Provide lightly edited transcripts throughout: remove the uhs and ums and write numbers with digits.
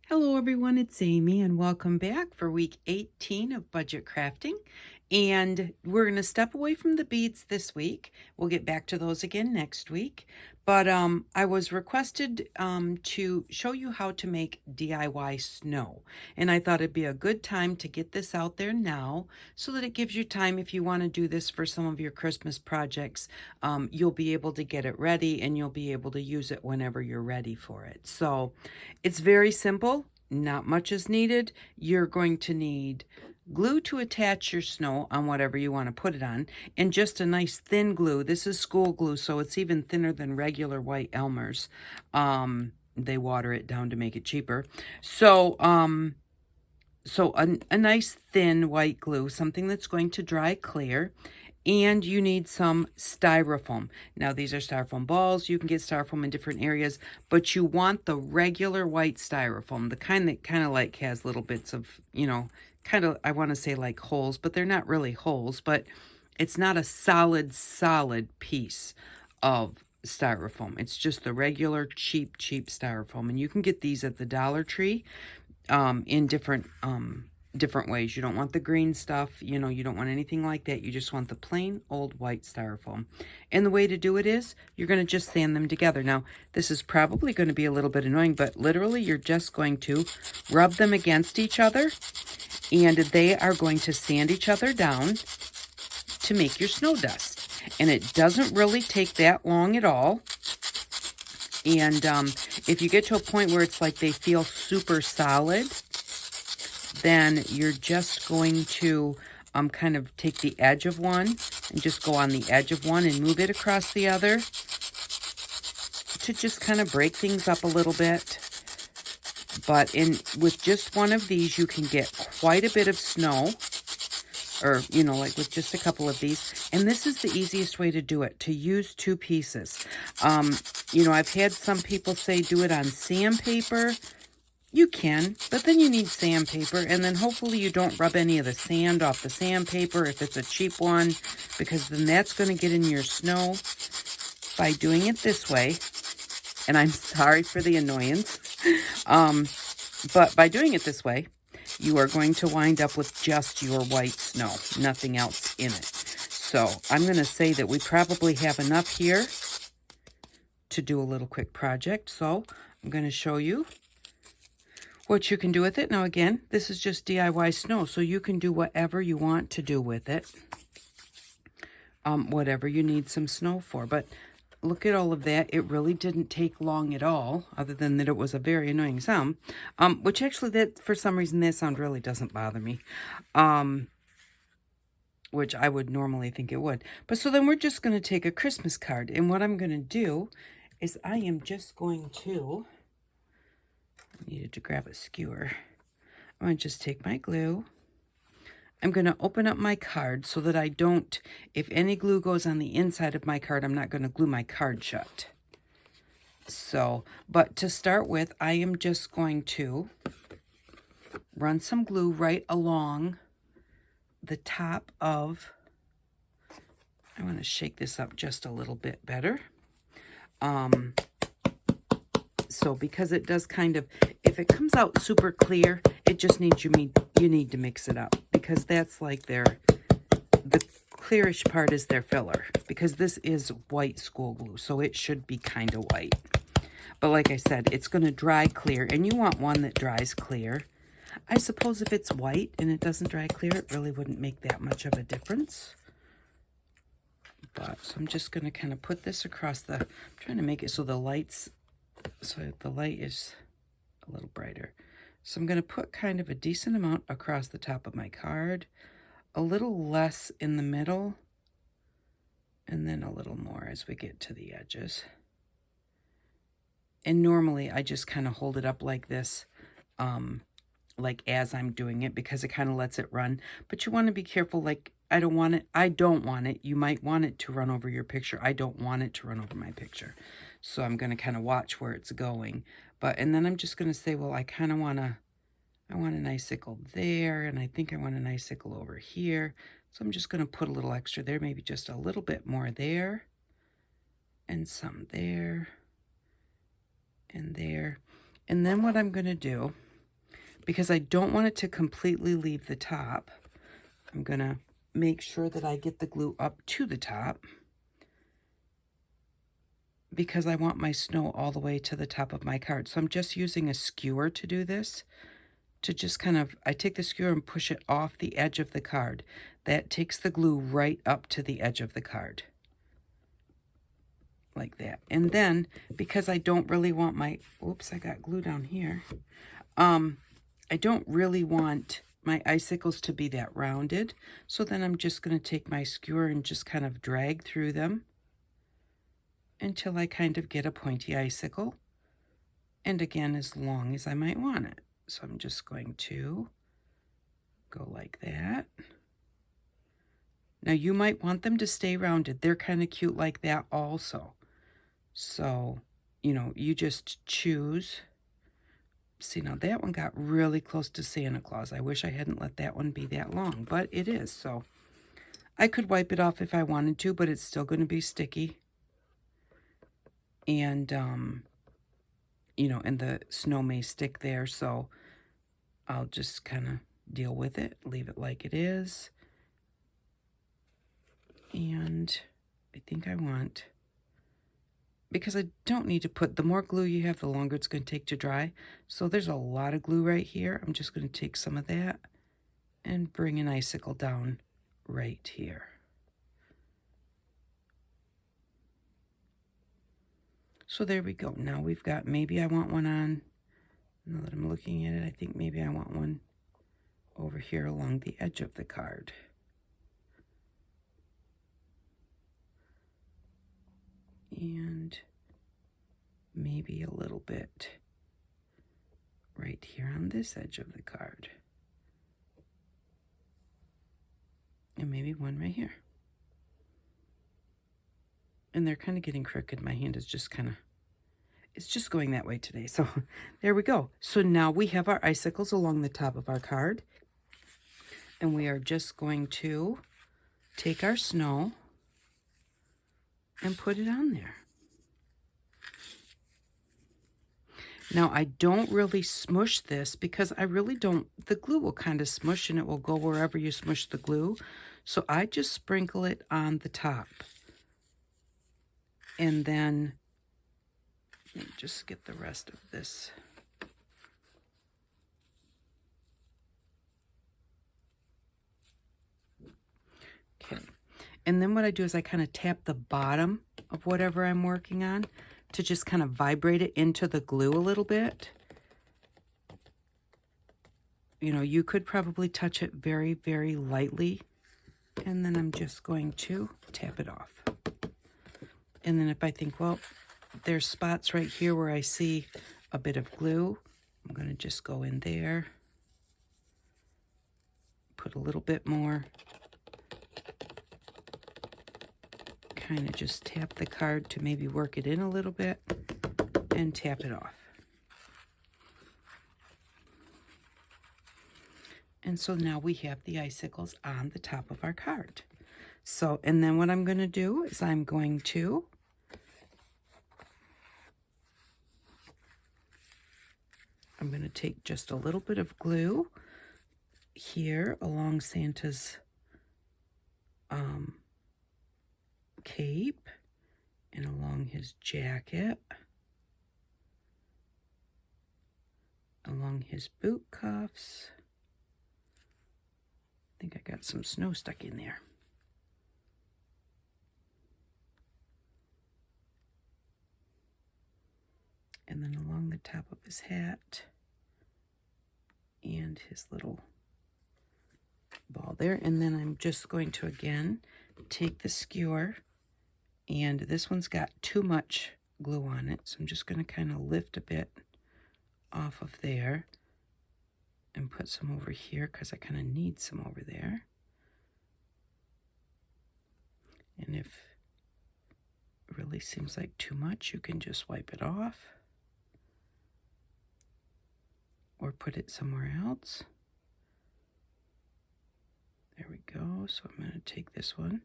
Hello everyone, it's Amy and welcome back for week 18 of budget crafting. And we're going to step away from the beads this week. We'll get back to those again next week. But I was requested to show you how to make DIY snow. And I thought it'd be a good time to get this out there now so that it gives you time if you want to do this for some of your Christmas projects. You'll be able to get it ready and you'll be able to use it whenever you're ready for it. So it's very simple. Not much is needed. You're going to need glue to attach your snow on whatever you want to put it on, and just a nice thin glue. This is school glue, so it's even thinner than regular white Elmer's. They water it down to make it cheaper. So a nice thin white glue, something that's going to dry clear. And you need some styrofoam. Now, these are styrofoam balls. You can get styrofoam in different areas, but you want the regular white styrofoam, the kind that kind of like has little bits of, kind of, I want to say like holes, but they're not really holes, but it's not a solid piece of styrofoam. It's just the regular cheap styrofoam. And you can get these at the Dollar Tree in different ways. You don't want the green stuff, you don't want anything like that. You just want the plain old white styrofoam. And the way to do it is you're going to just sand them together. Now, this is probably going to be a little bit annoying, but literally you're just going to rub them against each other and they are going to sand each other down to make your snow dust. And it doesn't really take that long at all. And if you get to a point where it's like they feel super solid, then you're just going to kind of take the edge of one and just go on the edge of one and move it across the other to just kind of break things up a little bit. But with just one of these, you can get quite a bit of snow, or, like with just a couple of these. And this is the easiest way to do it, to use two pieces. I've had some people say do it on sandpaper. You can, but then you need sandpaper, and then hopefully you don't rub any of the sand off the sandpaper if it's a cheap one, because then that's going to get in your snow. By doing it this way, and I'm sorry for the annoyance, but by doing it this way, you are going to wind up with just your white snow, nothing else in it. So I'm going to say that we probably have enough here to do a little quick project, so I'm going to show you what you can do with it. Now, again, this is just DIY snow, so you can do whatever you want to do with it, whatever you need some snow for. But look at all of that. It really didn't take long at all, other than that it was a very annoying sound, which actually, that for some reason, that sound really doesn't bother me, which I would normally think it would. But so then we're just going to take a Christmas card, and what I'm going to do is I am just going to... I needed to grab a skewer. I'm going to just take my glue. I'm going to open up my card so that I don't, if any glue goes on the inside of my card, I'm not going to glue my card shut. So, but to start with, I am just going to run some glue right along the top of, I want to shake this up just a little bit better. So because it does kind of, if it comes out super clear, it just needs you need to mix it up, because that's like the clearish part is their filler, because this is white school glue, so it should be kind of white. But like I said, it's going to dry clear, and you want one that dries clear. I suppose if it's white and it doesn't dry clear, it really wouldn't make that much of a difference. But so I'm just going to kind of put this across I'm trying to make it so the light is a little brighter. So I'm going to put kind of a decent amount across the top of my card, a little less in the middle, and then a little more as we get to the edges. And normally I just kind of hold it up like this, like as I'm doing it, because it kind of lets it run. But you want to be careful, like I don't want it. You might want it to run over your picture. I don't want it to run over my picture. So I'm going to kind of watch where it's going. And then I'm just going to say, well, I want an icicle there, and I think I want an icicle over here. So I'm just going to put a little extra there, maybe just a little bit more there, and some there, and there. And then what I'm going to do because I don't want it to completely leave the top. I'm going to make sure that I get the glue up to the top, because I want my snow all the way to the top of my card. So I'm just using a skewer to do this, to just kind of, I take the skewer and push it off the edge of the card. That takes the glue right up to the edge of the card. Like that. And then, because I don't really want my, oops, I got glue down here. I don't really want my icicles to be that rounded. So then I'm just going to take my skewer and just kind of drag through them until I kind of get a pointy icicle. And again, as long as I might want it. So I'm just going to go like that. Now you might want them to stay rounded. They're kind of cute like that also. So, you know, you just choose. See, now that one got really close to Santa Claus. I wish I hadn't let that one be that long, but it is. So I could wipe it off if I wanted to, but it's still going to be sticky. And, you know, and the snow may stick there. So I'll just kind of deal with it, leave it like it is. And I think I want, because I don't need to put, the more glue you have, the longer it's going to take to dry. So there's a lot of glue right here. I'm just going to take some of that and bring an icicle down right here. So there we go. Now we've got, maybe I want one on, now that I'm looking at it, I think maybe I want one over here along the edge of the card. And maybe a little bit right here on this edge of the card. And maybe one right here. And they're kind of getting crooked. My hand is just kind of, it's just going that way today. So there we go. So now we have our icicles along the top of our card. And we are just going to take our snow and put it on there. Now, I don't really smush this because I really don't, the glue will kind of smush and it will go wherever you smush the glue. So I just sprinkle it on the top. And then, let me just get the rest of this. Okay. And then what I do is I kind of tap the bottom of whatever I'm working on to just kind of vibrate it into the glue a little bit. You know, you could probably touch it very, very lightly. And then I'm just going to tap it off. And then if I think, well, there's spots right here where I see a bit of glue, I'm going to just go in there, put a little bit more. Kind of just tap the card to maybe work it in a little bit and tap it off. And so now we have the icicles on the top of our card. So, and then what I'm going to do is I'm going to take just a little bit of glue here along Santa's cape and along his jacket, along his boot cuffs. I think I got some snow stuck in there. And then along the top of his hat and his little ball there. And then I'm just going to, again, take the skewer, and this one's got too much glue on it, so I'm just going to kind of lift a bit off of there and put some over here because I kind of need some over there. And if it really seems like too much, you can just wipe it off or put it somewhere else. There we go. So I'm going to take this one,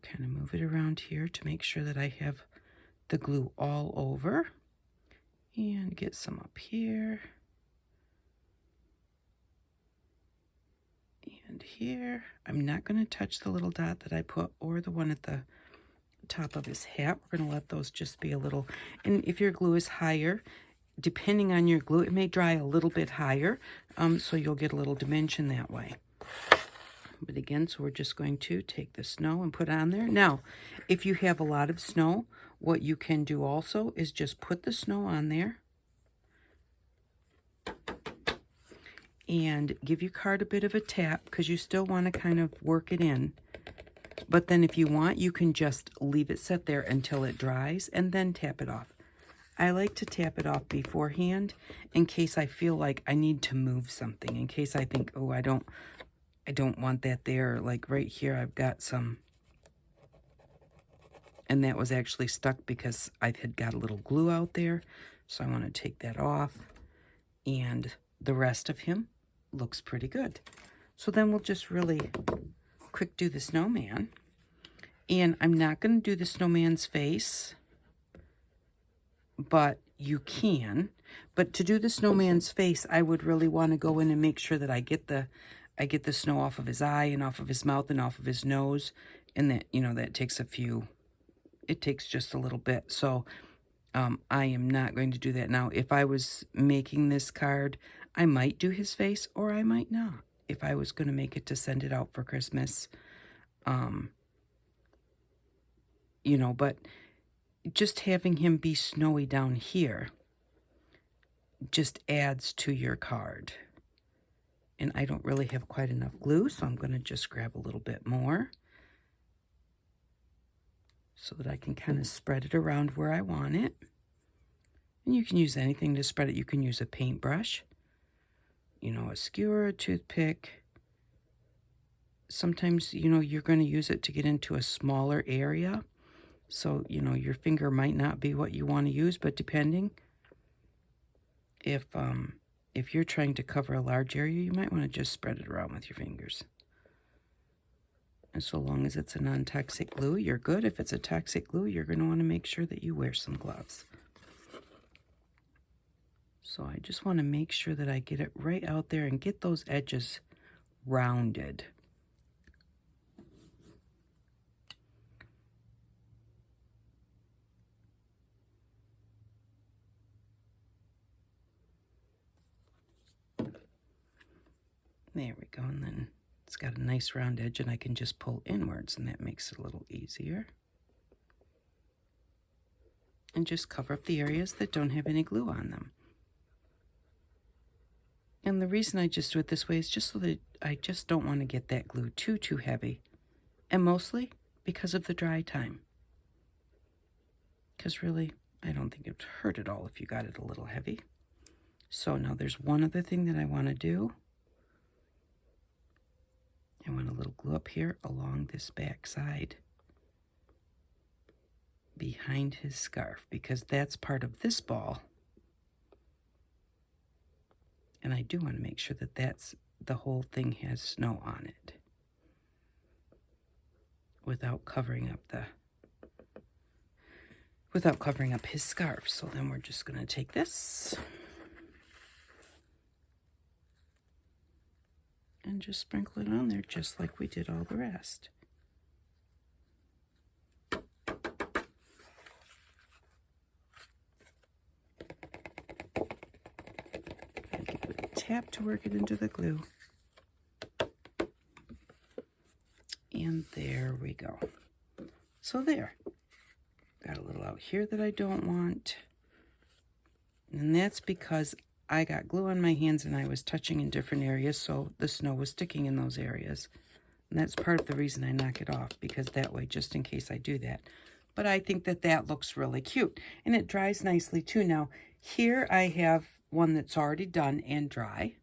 kind of move it around here to make sure that I have the glue all over, and get some up here. here. I'm not going to touch the little dot that I put or the one at the top of his hat. We're going to let those just be a little, and if your glue is higher, depending on your glue, it may dry a little bit higher, so you'll get a little dimension that way. But again, so we're just going to take the snow and put it on there. Now, if you have a lot of snow, what you can do also is just put the snow on there and give your card a bit of a tap, because you still want to kind of work it in. But then if you want, you can just leave it set there until it dries and then tap it off. I like to tap it off beforehand in case I feel like I need to move something, in case I think, oh, I don't want that there. Like right here, I've got some, and that was actually stuck because I had got a little glue out there. So I want to take that off, and the rest of him looks pretty good. So then we'll just really quick do the snowman. And I'm not going to do the snowman's face, but you can. But to do the snowman's face, I would really want to go in and make sure that I get the snow off of his eye and off of his mouth and off of his nose. And that, you know, that takes it takes just a little bit. So I am not going to do that now. If I was making this card, I might do his face or I might not. If I was going to make it to send it out for Christmas, you know, but just having him be snowy down here just adds to your card. And I don't really have quite enough glue, so I'm going to just grab a little bit more so that I can kind of spread it around where I want it. And you can use anything to spread it. You can use a paintbrush, you know, a skewer, a toothpick. Sometimes, you know, you're going to use it to get into a smaller area. So, you know, your finger might not be what you want to use, but depending, if you're trying to cover a large area, you might want to just spread it around with your fingers. And so long as it's a non-toxic glue, you're good. If it's a toxic glue, you're going to want to make sure that you wear some gloves. So I just want to make sure that I get it right out there and get those edges rounded. There we go, and then it's got a nice round edge, and I can just pull inwards, and that makes it a little easier. And just cover up the areas that don't have any glue on them. And the reason I just do it this way is just so that I just don't want to get that glue too heavy. And mostly because of the dry time. Because really, I don't think it would hurt at all if you got it a little heavy. So now there's one other thing that I want to do. I want a little glue up here along this back side behind his scarf, because that's part of this ball. And I do want to make sure that the whole thing has snow on it without covering up his scarf. So then we're just going to take this and just sprinkle it on there just like we did all the rest. And give it a tap to work it into the glue. And there we go. So there. Got a little out here that I don't want. And that's because I got glue on my hands and I was touching in different areas, so the snow was sticking in those areas. And that's part of the reason I knock it off, because that way, just in case I do that. But I think that that looks really cute. And it dries nicely too. Now, here I have one that's already done and dry.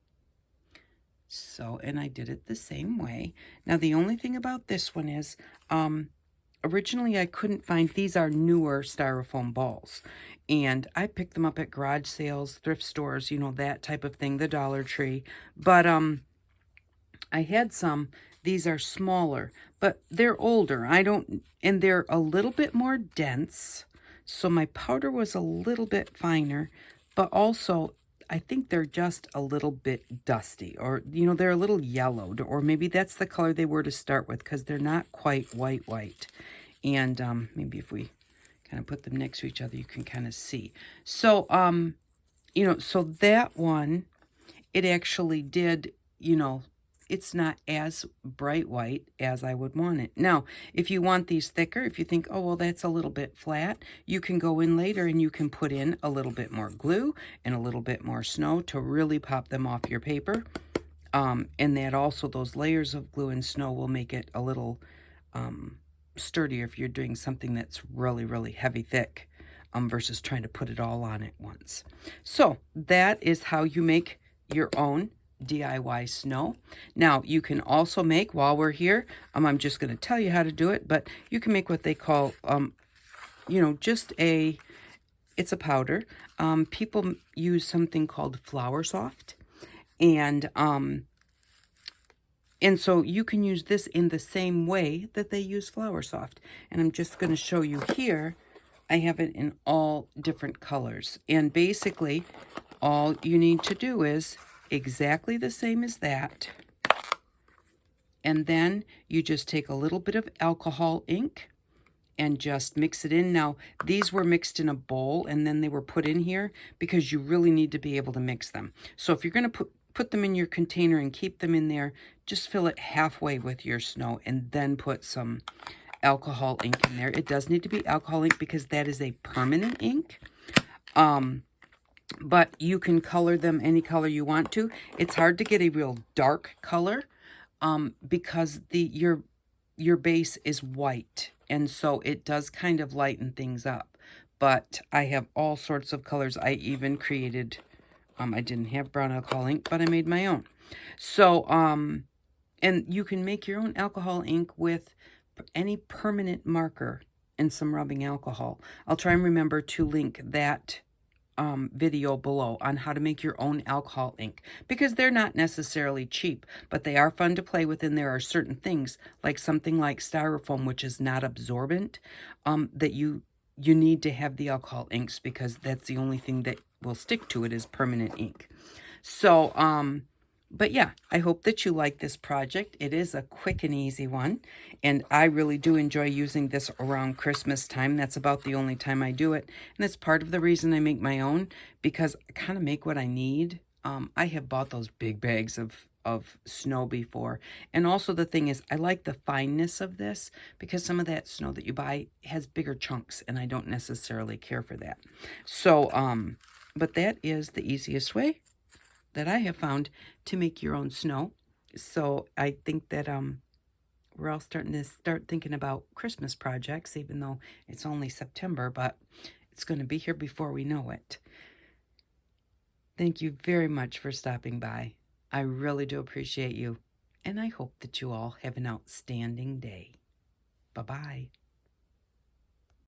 So, and I did it the same way. Now, the only thing about this one is, originally I couldn't find, these are newer styrofoam balls. And I picked them up at garage sales, thrift stores, you know, that type of thing, the Dollar Tree. But I had some, these are smaller, but they're older. And they're a little bit more dense. So my powder was a little bit finer, but also I think they're just a little bit dusty, or, you know, they're a little yellowed, or maybe that's the color they were to start with, because they're not quite white. And maybe if we kind of put them next to each other, you can kind of see. So, you know, so that one, it actually did, you know, it's not as bright white as I would want it. Now, if you want these thicker, if you think, oh, well, that's a little bit flat, you can go in later and you can put in a little bit more glue and a little bit more snow to really pop them off your paper. And that also, those layers of glue and snow will make it a little sturdier if you're doing something that's really, really heavy, thick, versus trying to put it all on at once. So that is how you make your own DIY snow. Now, you can also make, while we're here, I'm just going to tell you how to do it, but you can make what they call, you know, just it's a powder. People use something called Flour Soft, and so you can use this in the same way that they use Flour Soft. And I'm just going to show you here. I have it in all different colors. And basically, all you need to do is exactly the same as that. And then you just take a little bit of alcohol ink and just mix it in. Now, these were mixed in a bowl and then they were put in here because you really need to be able to mix them. So if you're going to put them in your container and keep them in there, just fill it halfway with your snow and then put some alcohol ink in there. It does need to be alcohol ink because that is a permanent ink. But you can color them any color you want to. It's hard to get a real dark color because your base is white, and so it does kind of lighten things up. But I have all sorts of colors. I even created, I didn't have brown alcohol ink, but I made my own. So, and you can make your own alcohol ink with any permanent marker and some rubbing alcohol. I'll try and remember to link that video below on how to make your own alcohol ink, because they're not necessarily cheap, but they are fun to play with. And there are certain things, like something like styrofoam, which is not absorbent, that you need to have the alcohol inks, because that's the only thing that will stick to it is permanent ink. So, but yeah, I hope that you like this project. It is a quick and easy one, and I really do enjoy using this around Christmas time. That's about the only time I do it, and it's part of the reason I make my own, because I kind of make what I need. I have bought those big bags of snow before, and also the thing is, I like the fineness of this, because some of that snow that you buy has bigger chunks, and I don't necessarily care for that. So, but that is the easiest way that I have found to make your own snow. So I think that we're all starting to thinking about Christmas projects, even though it's only September, but it's going to be here before we know it. Thank you very much for stopping by. I really do appreciate you, and I hope that you all have an outstanding day. Bye-bye.